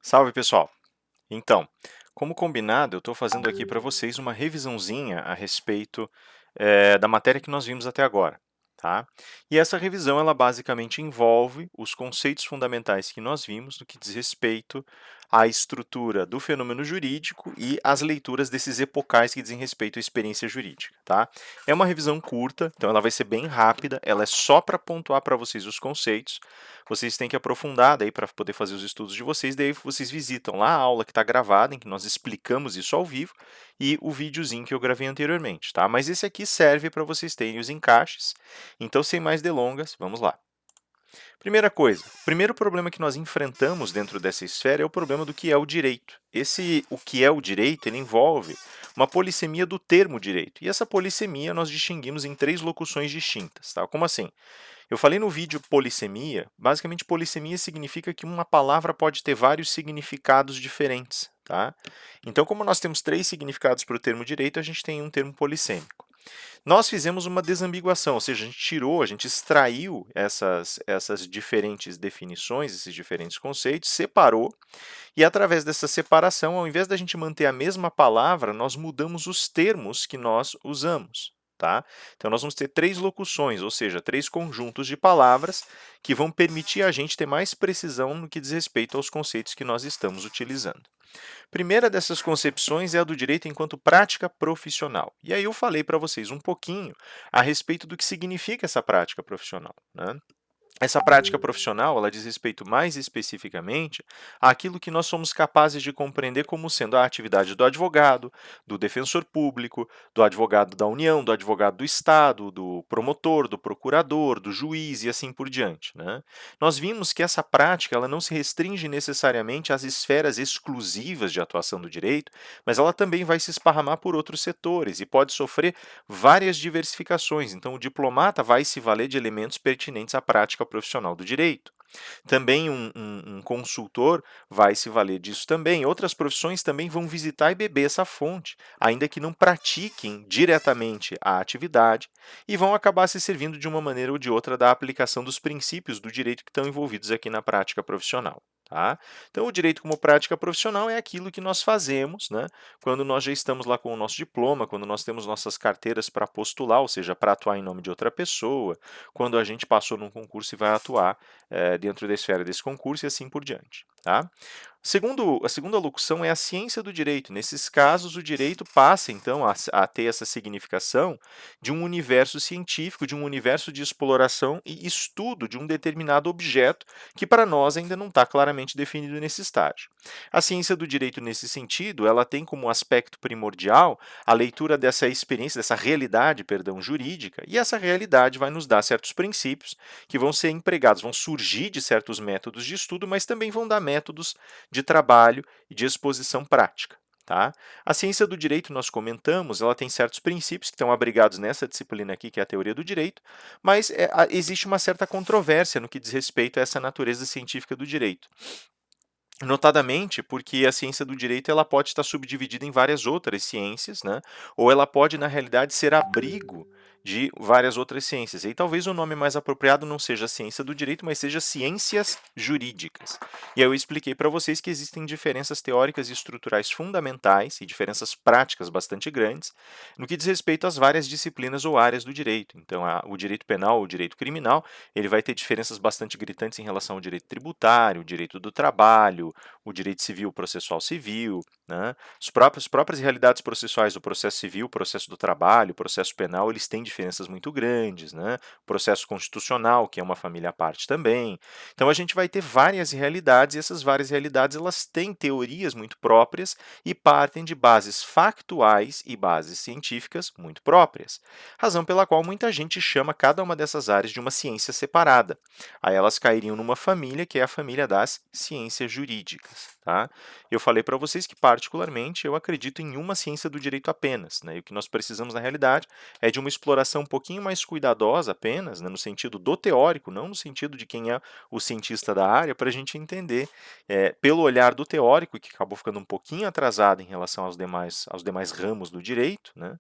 Salve, pessoal! Então, como combinado, eu estou fazendo aqui para vocês uma revisãozinha a respeito da matéria que nós vimos até agora, tá? E essa revisão, ela basicamente envolve os conceitos fundamentais que nós vimos no que diz respeito à estrutura do fenômeno jurídico e as leituras desses epocais que dizem respeito à experiência jurídica, tá? É uma revisão curta, então ela vai ser bem rápida, ela é só para pontuar para vocês os conceitos. Vocês têm que aprofundar daí para poder fazer os estudos de vocês, daí vocês visitam lá a aula que está gravada, em que nós explicamos isso ao vivo, e o videozinho que eu gravei anteriormente, tá? Mas esse aqui serve para vocês terem os encaixes. Então, sem mais delongas, vamos lá. Primeira coisa, o primeiro problema que nós enfrentamos dentro dessa esfera é o problema do que é o direito. O que é o direito, ele envolve uma polissemia do termo direito. E essa polissemia nós distinguimos em três locuções distintas, tá? Como assim? Eu falei no vídeo polissemia, basicamente polissemia significa que uma palavra pode ter vários significados diferentes, tá? Então, como nós temos três significados para o termo direito, a gente tem um termo polissêmico. Nós fizemos uma desambiguação, ou seja, a gente tirou, a gente extraiu essas diferentes definições, esses diferentes conceitos, separou, e através dessa separação, ao invés da gente manter a mesma palavra, nós mudamos os termos que nós usamos. Tá? Então, nós vamos ter três locuções, ou seja, três conjuntos de palavras que vão permitir a gente ter mais precisão no que diz respeito aos conceitos que nós estamos utilizando. Primeira dessas concepções é a do direito enquanto prática profissional. E aí eu falei para vocês um pouquinho a respeito do que significa essa prática profissional, né? Essa prática profissional, ela diz respeito mais especificamente àquilo que nós somos capazes de compreender como sendo a atividade do advogado, do defensor público, do advogado da União, do advogado do Estado, do promotor, do procurador, do juiz e assim por diante, né? Nós vimos que essa prática ela não se restringe necessariamente às esferas exclusivas de atuação do direito, mas ela também vai se esparramar por outros setores e pode sofrer várias diversificações. Então, o diplomata vai se valer de elementos pertinentes à prática profissional do direito. Também um consultor vai se valer disso também. Outras profissões também vão visitar e beber essa fonte, ainda que não pratiquem diretamente a atividade, e vão acabar se servindo de uma maneira ou de outra da aplicação dos princípios do direito que estão envolvidos aqui na prática profissional. Tá? Então, o direito como prática profissional é aquilo que nós fazemos, né, quando nós já estamos lá com o nosso diploma, quando nós temos nossas carteiras para postular, ou seja, para atuar em nome de outra pessoa, quando a gente passou num concurso e vai atuar dentro da esfera desse concurso e assim por diante. Tá? A segunda locução é a ciência do direito. Nesses casos, o direito passa, então, a ter essa significação de um universo científico, de um universo de exploração e estudo de um determinado objeto que, para nós, ainda não está claramente definido nesse estágio. A ciência do direito, nesse sentido, ela tem como aspecto primordial a leitura dessa experiência, dessa realidade, perdão, jurídica, e essa realidade vai nos dar certos princípios que vão ser empregados, vão surgir de certos métodos de estudo, mas também vão dar métodos de trabalho e de exposição prática. Tá? A ciência do direito, nós comentamos, ela tem certos princípios que estão abrigados nessa disciplina aqui, que é a teoria do direito, mas existe uma certa controvérsia no que diz respeito a essa natureza científica do direito. Notadamente, porque a ciência do direito ela pode estar subdividida em várias outras ciências, né? Ou ela pode, na realidade, ser abrigo de várias outras ciências. E talvez o nome mais apropriado não seja ciência do direito, mas seja ciências jurídicas. E aí eu expliquei para vocês que existem diferenças teóricas e estruturais fundamentais e diferenças práticas bastante grandes no que diz respeito às várias disciplinas ou áreas do direito. Então, o direito penal ou o direito criminal, ele vai ter diferenças bastante gritantes em relação ao direito tributário, o direito do trabalho, o direito civil processual civil, né? As próprias realidades processuais do processo civil, o processo do trabalho, o processo penal, eles têm diferenças muito grandes, né? O processo constitucional, que é uma família à parte também. Então, a gente vai ter várias realidades e essas várias realidades elas têm teorias muito próprias e partem de bases factuais e bases científicas muito próprias. Razão pela qual muita gente chama cada uma dessas áreas de uma ciência separada. Aí elas cairiam numa família que é a família das ciências jurídicas. Tá? Eu falei para vocês que, particularmente, eu acredito em uma ciência do direito apenas. Né? E o que nós precisamos, na realidade, é de uma exploração um pouquinho mais cuidadosa apenas, né? No sentido do teórico, não no sentido de quem é o cientista da área, para a gente entender, pelo olhar do teórico, que acabou ficando um pouquinho atrasado em relação aos demais ramos do direito, né?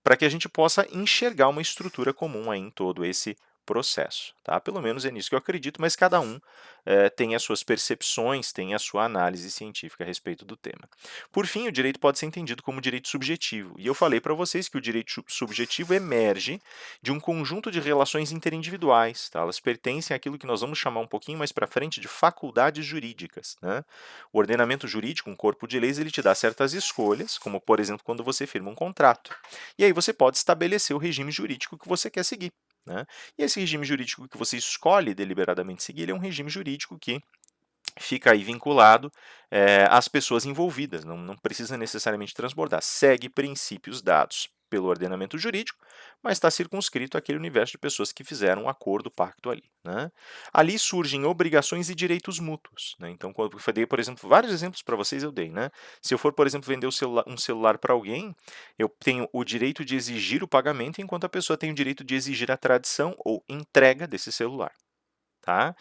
Para que a gente possa enxergar uma estrutura comum aí em todo esse processo, tá? Pelo menos é nisso que eu acredito, mas cada um tem as suas percepções, tem a sua análise científica a respeito do tema. Por fim, o direito pode ser entendido como direito subjetivo, e eu falei para vocês que o direito subjetivo emerge de um conjunto de relações interindividuais, tá? Elas pertencem àquilo que nós vamos chamar um pouquinho mais para frente de faculdades jurídicas, né? O ordenamento jurídico, um corpo de leis, ele te dá certas escolhas, como por exemplo quando você firma um contrato. E aí você pode estabelecer o regime jurídico que você quer seguir, né? E esse regime jurídico que você escolhe deliberadamente seguir, ele é um regime jurídico que fica aí vinculado às pessoas envolvidas, não precisa necessariamente transbordar, segue princípios dados pelo ordenamento jurídico, mas está circunscrito àquele universo de pessoas que fizeram um acordo, pacto ali, né? Ali surgem obrigações e direitos mútuos, né? Então, quando eu dei, por exemplo, vários exemplos para vocês eu dei, né? Se eu for, por exemplo, vender um celular para alguém, eu tenho o direito de exigir o pagamento, enquanto a pessoa tem o direito de exigir a tradição ou entrega desse celular. Tá?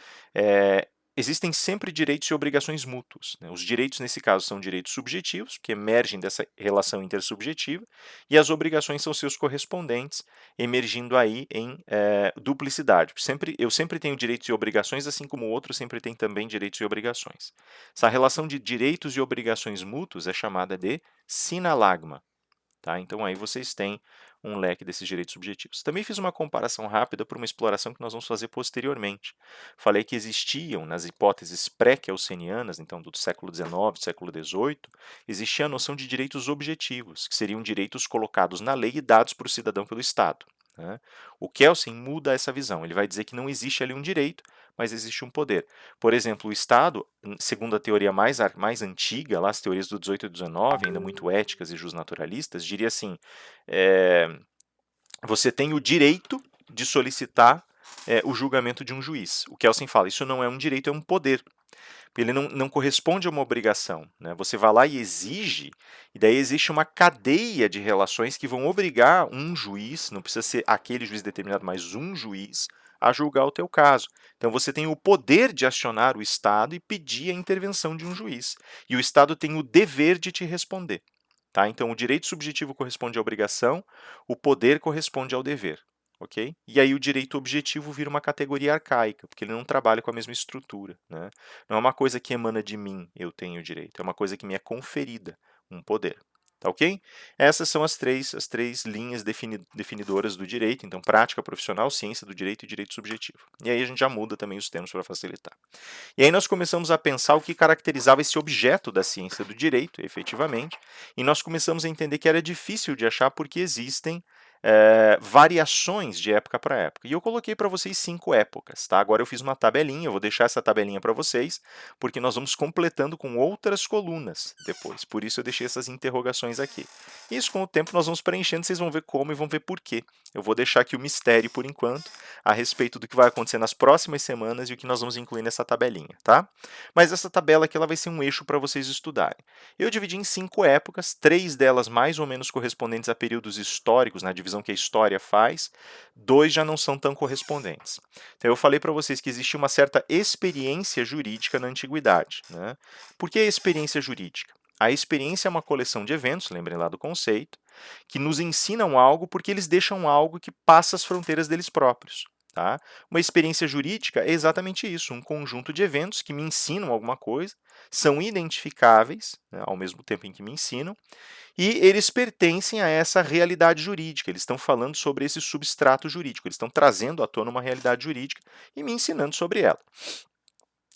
Existem sempre direitos e obrigações mútuos, né? Os direitos, nesse caso, são direitos subjetivos, que emergem dessa relação intersubjetiva, e as obrigações são seus correspondentes, emergindo aí em duplicidade. Eu sempre tenho direitos e obrigações, assim como o outro sempre tem também direitos e obrigações. Essa relação de direitos e obrigações mútuos é chamada de sinalagma. Tá? Então, aí vocês têm um leque desses direitos subjetivos. Também fiz uma comparação rápida para uma exploração que nós vamos fazer posteriormente. Falei que existiam, nas hipóteses pré-kelsenianas, então do século XIX, século XVIII, existia a noção de direitos objetivos, que seriam direitos colocados na lei e dados para o cidadão pelo Estado, né? O Kelsen muda essa visão. Ele vai dizer que não existe ali um direito, mas existe um poder. Por exemplo, o Estado, segundo a teoria mais antiga, lá as teorias do 18 e 19, ainda muito éticas e justnaturalistas, diria assim, você tem o direito de solicitar o julgamento de um juiz. O Kelsen fala, isso não é um direito, é um poder. Ele não corresponde a uma obrigação, né? Você vai lá e exige, e daí existe uma cadeia de relações que vão obrigar um juiz, não precisa ser aquele juiz determinado, mas um juiz, a julgar o teu caso. Então você tem o poder de acionar o Estado e pedir a intervenção de um juiz. E o Estado tem o dever de te responder. Tá? Então o direito subjetivo corresponde à obrigação, o poder corresponde ao dever. Okay? E aí o direito objetivo vira uma categoria arcaica, porque ele não trabalha com a mesma estrutura, né? Não é uma coisa que emana de mim, eu tenho direito, é uma coisa que me é conferida, um poder. Tá ok? Essas são as três linhas definidoras do direito, então prática profissional, ciência do direito e direito subjetivo. E aí a gente já muda também os termos para facilitar. E aí nós começamos a pensar o que caracterizava esse objeto da ciência do direito, efetivamente, e nós começamos a entender que era difícil de achar porque existem variações de época para época. E eu coloquei para vocês 5 épocas, tá? Agora eu fiz uma tabelinha, eu vou deixar essa tabelinha para vocês, porque nós vamos completando com outras colunas depois. Por isso eu deixei essas interrogações aqui. Isso com o tempo nós vamos preenchendo, vocês vão ver como e vão ver por quê. Eu vou deixar aqui o mistério por enquanto, a respeito do que vai acontecer nas próximas semanas e o que nós vamos incluir nessa tabelinha, tá? Mas essa tabela aqui ela vai ser um eixo para vocês estudarem. Eu dividi em 5 épocas, 3 delas mais ou menos correspondentes a períodos históricos, na divisão que a história faz, 2 já não são tão correspondentes. Então eu falei para vocês que existia uma certa experiência jurídica na antiguidade, né? Por que a experiência jurídica? A experiência é uma coleção de eventos, lembrem lá do conceito, que nos ensinam algo porque eles deixam algo que passa as fronteiras deles próprios. Tá? Uma experiência jurídica é exatamente isso, um conjunto de eventos que me ensinam alguma coisa, são identificáveis, né, ao mesmo tempo em que me ensinam, e eles pertencem a essa realidade jurídica, eles estão falando sobre esse substrato jurídico, eles estão trazendo à tona uma realidade jurídica e me ensinando sobre ela.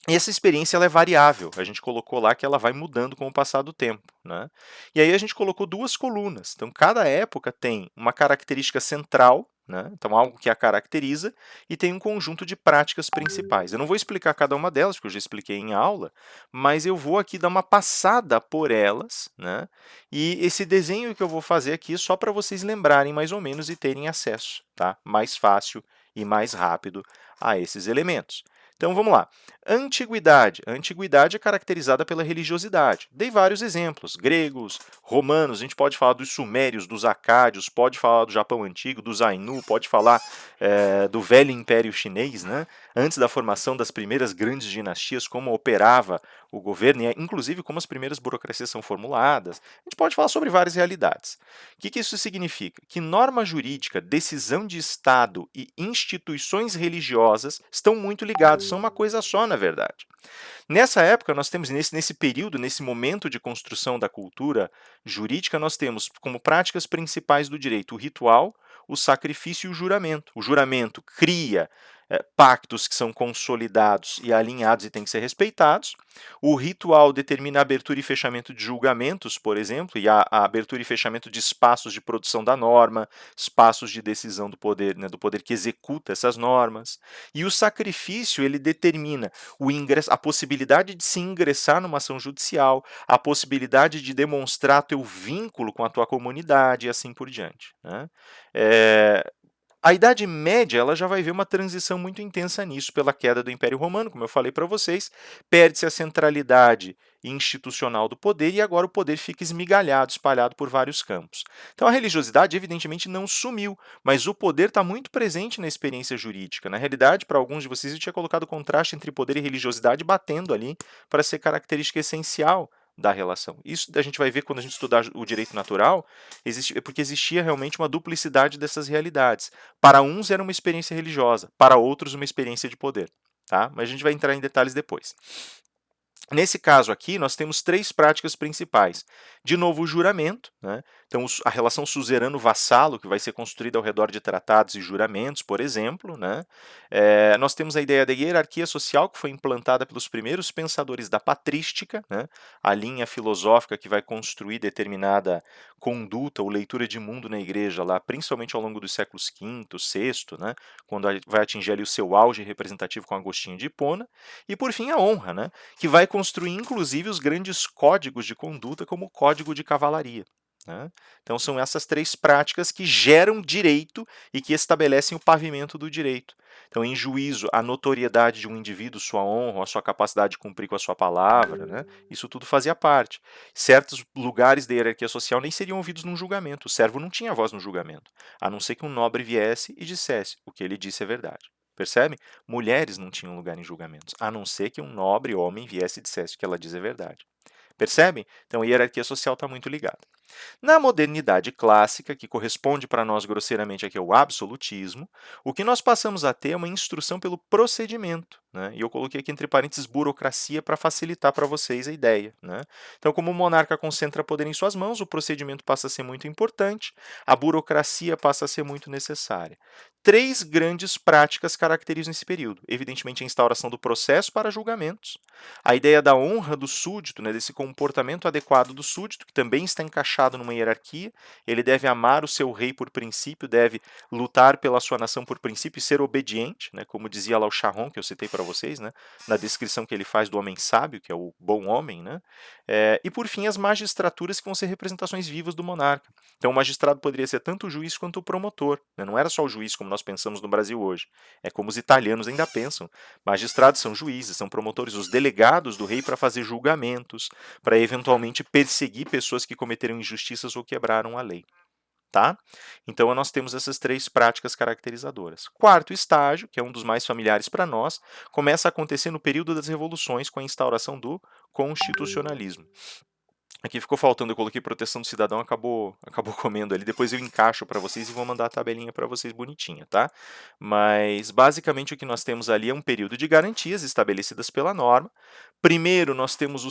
E essa experiência ela é variável, a gente colocou lá que ela vai mudando com o passar do tempo, né? E aí a gente colocou 2 colunas, então cada época tem uma característica central, né? Então algo que a caracteriza, e tem um conjunto de práticas principais. Eu não vou explicar cada uma delas, porque eu já expliquei em aula, mas eu vou aqui dar uma passada por elas, né? E esse desenho que eu vou fazer aqui é só para vocês lembrarem mais ou menos e terem acesso, tá? Mais fácil e mais rápido a esses elementos. Então vamos lá. Antiguidade. A antiguidade é caracterizada pela religiosidade. Dei vários exemplos: gregos, romanos, a gente pode falar dos sumérios, dos acádios, pode falar do Japão antigo, dos Ainu, pode falar do velho Império Chinês, né? Antes da formação das primeiras grandes dinastias, como operava o governo, e inclusive como as primeiras burocracias são formuladas. A gente pode falar sobre várias realidades. O que isso significa? Que norma jurídica, decisão de Estado e instituições religiosas estão muito ligados, são uma coisa só, na verdade. Nessa época, nós temos, nesse período, nesse momento de construção da cultura jurídica, nós temos como práticas principais do direito o ritual, o sacrifício e o juramento. O juramento cria pactos que são consolidados e alinhados e têm que ser respeitados. O ritual determina a abertura e fechamento de julgamentos, por exemplo, e a abertura e fechamento de espaços de produção da norma, espaços de decisão né, do poder que executa essas normas. E o sacrifício, ele determina a possibilidade de se ingressar numa ação judicial, a possibilidade de demonstrar teu vínculo com a tua comunidade e assim por diante. Né? A Idade Média ela já vai ver uma transição muito intensa nisso pela queda do Império Romano, como eu falei para vocês, perde-se a centralidade institucional do poder e agora o poder fica esmigalhado, espalhado por vários campos. Então a religiosidade evidentemente não sumiu, mas o poder está muito presente na experiência jurídica. Na realidade, para alguns de vocês, eu tinha colocado o contraste entre poder e religiosidade batendo ali para ser característica essencial da relação. Isso a gente vai ver quando a gente estudar o direito natural, porque existia realmente uma duplicidade dessas realidades. Para uns era uma experiência religiosa, para outros uma experiência de poder. Tá? Mas a gente vai entrar em detalhes depois. Nesse caso aqui, nós temos três práticas principais. De novo, o juramento, né? Então a relação suzerano-vassalo, que vai ser construída ao redor de tratados e juramentos, por exemplo. Né? Nós temos a ideia da hierarquia social, que foi implantada pelos primeiros pensadores da patrística, né? A linha filosófica que vai construir determinada conduta ou leitura de mundo na igreja, lá, principalmente ao longo dos séculos V, VI, né? Quando vai atingir ali o seu auge representativo com Agostinho de Hipona. E, por fim, a honra, né? Que vai construir inclusive os grandes códigos de conduta, como o Código de Cavalaria. Né? Então, são essas três práticas que geram direito e que estabelecem o pavimento do direito. Então, em juízo, a notoriedade de um indivíduo, sua honra, a sua capacidade de cumprir com a sua palavra, né? Isso tudo fazia parte. Certos lugares da hierarquia social nem seriam ouvidos num julgamento. O servo não tinha voz no julgamento, a não ser que um nobre viesse e dissesse: o que ele disse é verdade. Percebe? Mulheres não tinham lugar em julgamentos, a não ser que um nobre homem viesse e dissesse: o que ela diz é verdade. Percebem? Então a hierarquia social está muito ligada. Na modernidade clássica, que corresponde para nós grosseiramente aqui ao absolutismo, o que nós passamos a ter é uma instrução pelo procedimento. Né? E eu coloquei aqui entre parênteses burocracia para facilitar para vocês a ideia. Né? Então, como o monarca concentra poder em suas mãos, o procedimento passa a ser muito importante, a burocracia passa a ser muito necessária. Três grandes práticas caracterizam esse período. Evidentemente, a instauração do processo para julgamentos, a ideia da honra do súdito, né, desse comportamento adequado do súdito, que também está encaixado numa hierarquia. Ele deve amar o seu rei por princípio, deve lutar pela sua nação por princípio e ser obediente, né, como dizia lá o Charron, que eu citei para vocês, né, na descrição que ele faz do homem sábio, que é o bom homem. Né, e por fim, as magistraturas, que vão ser representações vivas do monarca. Então, o magistrado poderia ser tanto o juiz quanto o promotor. Né, não era só o juiz, como nós pensamos no Brasil hoje. É como os italianos ainda pensam. Magistrados são juízes, são promotores, os delegados do rei para fazer julgamentos, para eventualmente perseguir pessoas que cometeram injustiças ou quebraram a lei. Tá? Então, nós temos essas três práticas caracterizadoras. Quarto estágio, que é um dos mais familiares para nós, começa a acontecer no período das revoluções, com a instauração do constitucionalismo. Aqui ficou faltando, eu coloquei proteção do cidadão, acabou comendo ali. Depois eu encaixo para vocês e vou mandar a tabelinha para vocês bonitinha, tá? Mas basicamente o que nós temos ali é um período de garantias estabelecidas pela norma. Primeiro, nós temos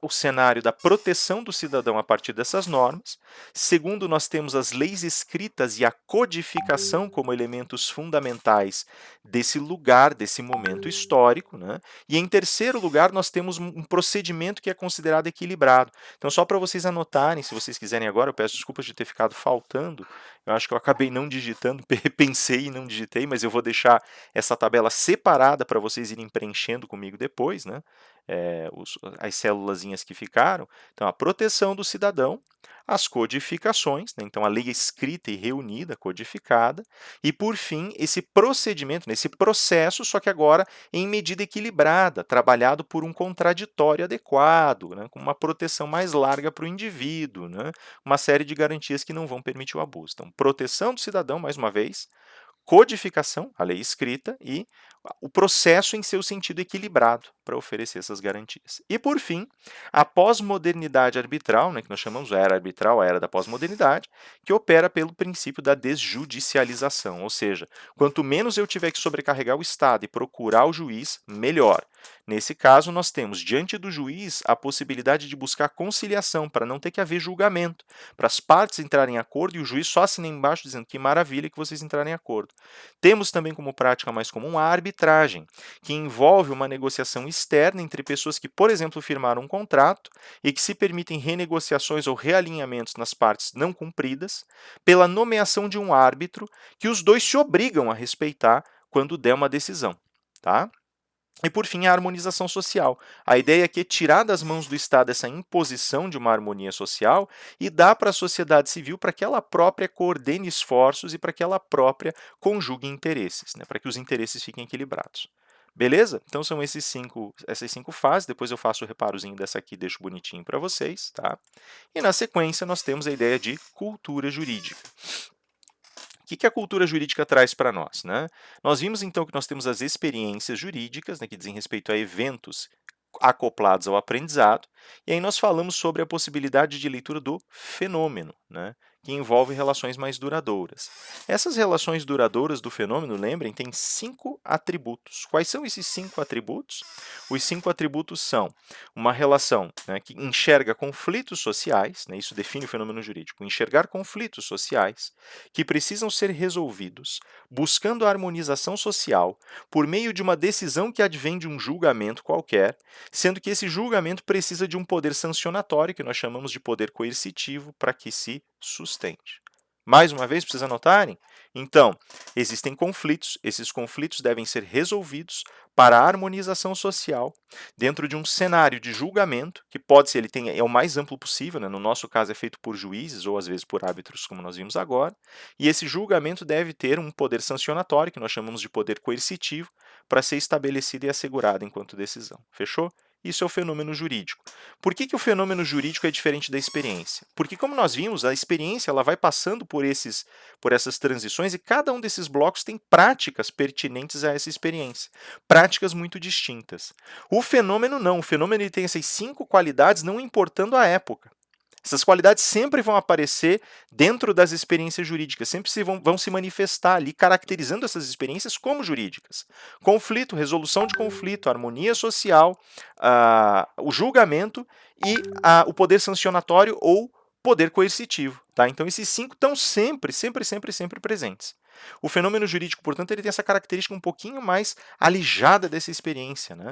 o cenário da proteção do cidadão a partir dessas normas. Segundo, nós temos as leis escritas e a codificação como elementos fundamentais desse lugar, desse momento histórico. Né? E em terceiro lugar, nós temos um procedimento que é considerado equilibrado. Então, só para vocês anotarem, se vocês quiserem agora, eu peço desculpas de ter ficado faltando. Eu acho que eu acabei não digitando, pensei e não digitei, mas eu vou deixar essa tabela separada para vocês irem preenchendo comigo depois. Né? as célulazinhas que ficaram. Então, a proteção do cidadão, as codificações, né? Então, a lei escrita e reunida, codificada, e, por fim, esse procedimento, né? Esse processo, só que agora em medida equilibrada, trabalhado por um contraditório adequado, né? Com uma proteção mais larga para o indivíduo, né? Uma série de garantias que não vão permitir o abuso. Então, proteção do cidadão, mais uma vez, codificação, a lei escrita, e o processo em seu sentido equilibrado para oferecer essas garantias. E, por fim, a pós-modernidade arbitral, né, que nós chamamos de era arbitral, a era da pós-modernidade, que opera pelo princípio da desjudicialização, ou seja, quanto menos eu tiver que sobrecarregar o Estado e procurar o juiz, melhor. Nesse caso, nós temos, diante do juiz, a possibilidade de buscar conciliação, para não ter que haver julgamento, para as partes entrarem em acordo e o juiz só assinar embaixo dizendo que maravilha que vocês entraram em acordo. Temos também como prática mais comum a arbitragem, que envolve uma negociação externa entre pessoas que, por exemplo, firmaram um contrato e que se permitem renegociações ou realinhamentos nas partes não cumpridas, pela nomeação de um árbitro que os dois se obrigam a respeitar quando der uma decisão. Tá? E, por fim, a harmonização social. A ideia aqui é tirar das mãos do Estado essa imposição de uma harmonia social e dar para a sociedade civil para que ela própria coordene esforços e para que ela própria conjugue interesses, né, para que os interesses fiquem equilibrados. Beleza? Então são essas cinco fases, depois eu faço o reparozinho dessa aqui e deixo bonitinho para vocês. Tá? E na sequência nós temos a ideia de cultura jurídica. O que a cultura jurídica traz para nós? Né? Nós vimos, então, que nós temos as experiências jurídicas, né, que dizem respeito a eventos acoplados ao aprendizado, e aí nós falamos sobre a possibilidade de leitura do fenômeno, né, que envolve relações mais duradouras. Essas relações duradouras do fenômeno, lembrem, têm 5 atributos. Quais são esses 5 atributos? Os 5 atributos são uma relação, né, que enxerga conflitos sociais, né, isso define o fenômeno jurídico, enxergar conflitos sociais que precisam ser resolvidos buscando a harmonização social por meio de uma decisão que advém de um julgamento qualquer, sendo que esse julgamento precisa de um poder sancionatório, que nós chamamos de poder coercitivo, para que se sustente. Mais uma vez, precisa anotarem? Então, existem conflitos, esses conflitos devem ser resolvidos para a harmonização social dentro de um cenário de julgamento, que pode ser, é o mais amplo possível, né? No nosso caso é feito por juízes ou às vezes por árbitros, como nós vimos agora, e esse julgamento deve ter um poder sancionatório, que nós chamamos de poder coercitivo, para ser estabelecido e assegurado enquanto decisão. Fechou? Isso é o fenômeno jurídico. Por que o fenômeno jurídico é diferente da experiência? Porque, como nós vimos, a experiência ela vai passando por essas transições e cada um desses blocos tem práticas pertinentes a essa experiência, práticas muito distintas. O fenômeno não, o fenômeno ele tem essas 5 qualidades não importando a época. Essas qualidades sempre vão aparecer dentro das experiências jurídicas, sempre vão se manifestar ali, caracterizando essas experiências como jurídicas. Conflito, resolução de conflito, harmonia social, o julgamento e o poder sancionatório ou poder coercitivo. Tá? Então, esses 5 estão sempre presentes. O fenômeno jurídico, portanto, ele tem essa característica um pouquinho mais alijada dessa experiência, né?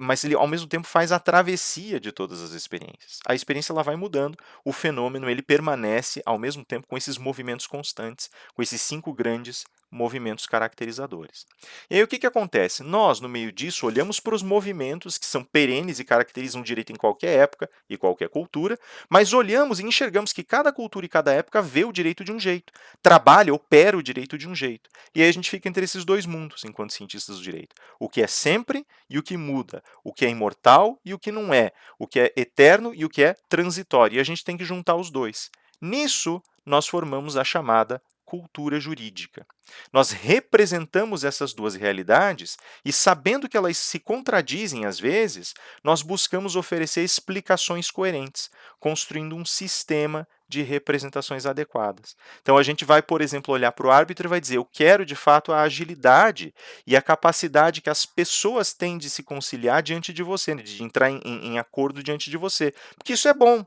Mas ele, ao mesmo tempo, faz a travessia de todas as experiências. A experiência ela vai mudando, o fenômeno ele permanece, ao mesmo tempo, com esses movimentos constantes, com esses 5 grandes movimentos caracterizadores. E aí, o que acontece? Nós, no meio disso, olhamos para os movimentos que são perenes e caracterizam o direito em qualquer época e qualquer cultura, mas olhamos e enxergamos que cada cultura e cada época vê o direito de um jeito, trabalha, opera o direito de um jeito. E aí a gente fica entre esses dois mundos, enquanto cientistas do direito. O que é sempre e o que muda. O que é imortal e o que não é. O que é eterno e o que é transitório. E a gente tem que juntar os dois. Nisso, nós formamos a chamada cultura jurídica. Nós representamos essas duas realidades e, sabendo que elas se contradizem às vezes, nós buscamos oferecer explicações coerentes, construindo um sistema de representações adequadas. Então, a gente vai, por exemplo, olhar para o árbitro e vai dizer: eu quero, de fato, a agilidade e a capacidade que as pessoas têm de se conciliar diante de você, de entrar em acordo diante de você, porque isso é bom.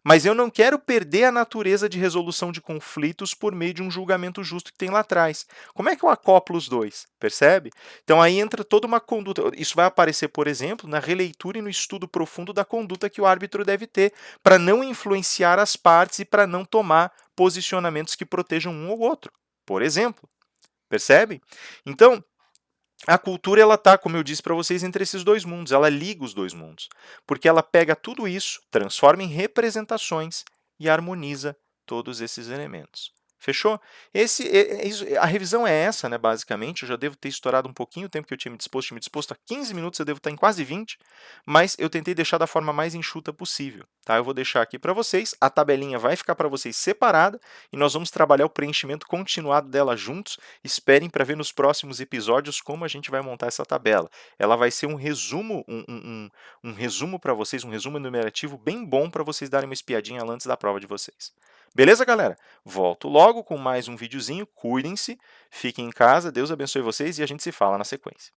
Mas eu não quero perder a natureza de resolução de conflitos por meio de um julgamento justo que tem lá atrás. Como é que eu acoplo os dois? Percebe? Então aí entra toda uma conduta. Isso vai aparecer, por exemplo, na releitura e no estudo profundo da conduta que o árbitro deve ter para não influenciar as partes e para não tomar posicionamentos que protejam um ou outro. Por exemplo. Percebe? Então, A cultura, ela tá, como eu disse para vocês, entre esses dois mundos, ela liga os dois mundos, porque ela pega tudo isso, transforma em representações e harmoniza todos esses elementos. Fechou? A revisão é essa, né, basicamente. Eu já devo ter estourado um pouquinho o tempo que eu tinha me disposto a 15 minutos, eu devo estar em quase 20, mas eu tentei deixar da forma mais enxuta possível. Tá? Eu vou deixar aqui para vocês, a tabelinha vai ficar para vocês separada, e nós vamos trabalhar o preenchimento continuado dela juntos. Esperem para ver nos próximos episódios como a gente vai montar essa tabela. Ela vai ser um resumo, um resumo para vocês, um resumo enumerativo bem bom para vocês darem uma espiadinha antes da prova de vocês. Beleza, galera? Volto logo com mais um videozinho. Cuidem-se, fiquem em casa, Deus abençoe vocês e a gente se fala na sequência.